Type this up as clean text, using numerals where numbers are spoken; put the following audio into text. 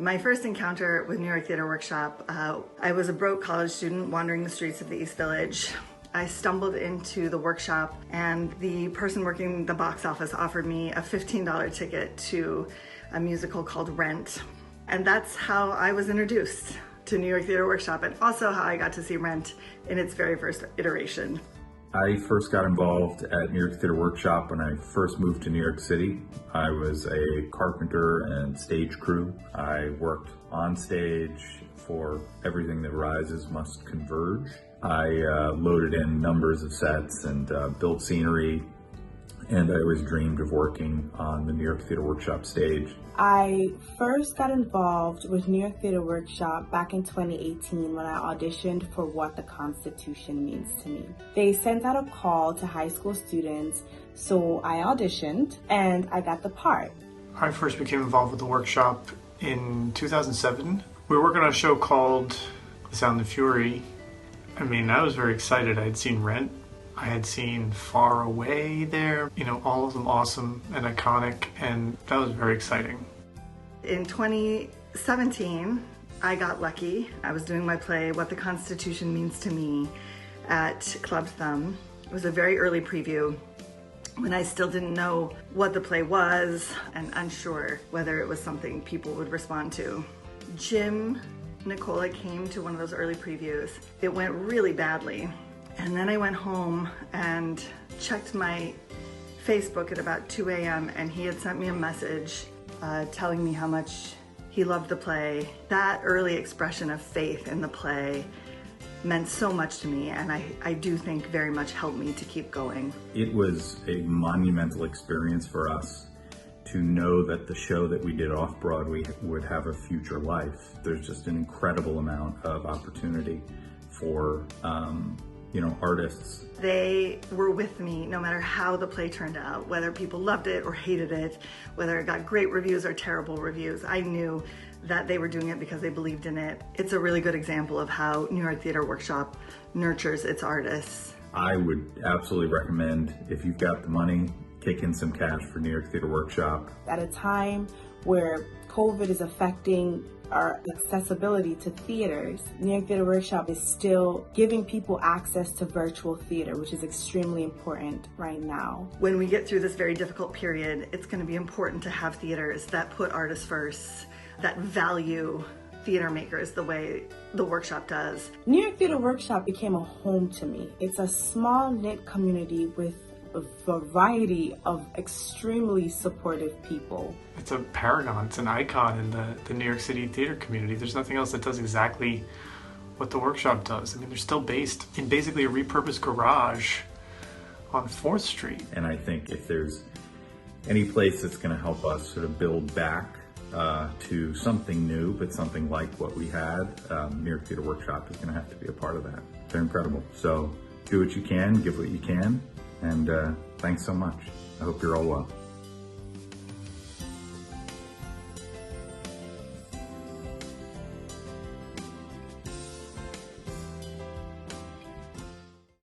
My first encounter with New York Theater Workshop, I was a broke college student wandering the streets of the East Village. I stumbled into the workshop and the person working the box office offered me a $15 ticket to a musical called Rent. And that's how I was introduced to New York Theater Workshop, and also how I got to see Rent in its very first iteration. I first got involved at New York Theater Workshop when I first moved to New York City. I was a carpenter and stage crew. I worked on stage for Everything That Rises Must Converge. I loaded in numbers of sets and built scenery, and I always dreamed of working on the New York Theater Workshop stage. I first got involved with New York Theater Workshop back in 2018 when I auditioned for What the Constitution Means to Me. They sent out a call to high school students, so I auditioned and I got the part. I first became involved with the workshop in 2007. We were working on a show called The Sound and Fury. I was very excited. I had seen Rent. I had seen Far Away there, all of them awesome and iconic, and that was very exciting. In 2017, I got lucky. I was doing my play, What the Constitution Means to Me, at Club Thumb. It was a very early preview when I still didn't know what the play was and unsure whether it was something people would respond to. Jim Nicola came to one of those early previews. It went really badly. And then I went home and checked my Facebook at about 2 a.m. and he had sent me a message telling me how much he loved the play. That early expression of faith in the play meant so much to me, and I do think very much helped me to keep going. It was a monumental experience for us to know that the show that we did off Broadway would have a future life. There's just an incredible amount of opportunity for artists. They were with me no matter how the play turned out, whether people loved it or hated it, whether it got great reviews or terrible reviews. I knew that they were doing it because they believed in it. It's a really good example of how New York Theater Workshop nurtures its artists. I would absolutely recommend, if you've got the money, kick in some cash for New York Theater Workshop. At a time where COVID is affecting our accessibility to theaters, New York Theater Workshop is still giving people access to virtual theater, which is extremely important right now. When we get through this very difficult period, it's going to be important to have theaters that put artists first, that value theater makers the way the workshop does. New York Theater Workshop became a home to me. It's a small knit community with a variety of extremely supportive people. It's a paragon, it's an icon in the New York City theater community. There's nothing else that does exactly what the workshop does. They're still based in basically a repurposed garage on 4th Street. And I think if there's any place that's going to help us sort of build back to something new, but something like what we had, New York Theater Workshop is going to have to be a part of that. They're incredible. So do what you can, give what you can, and thanks so much. I hope you're all well.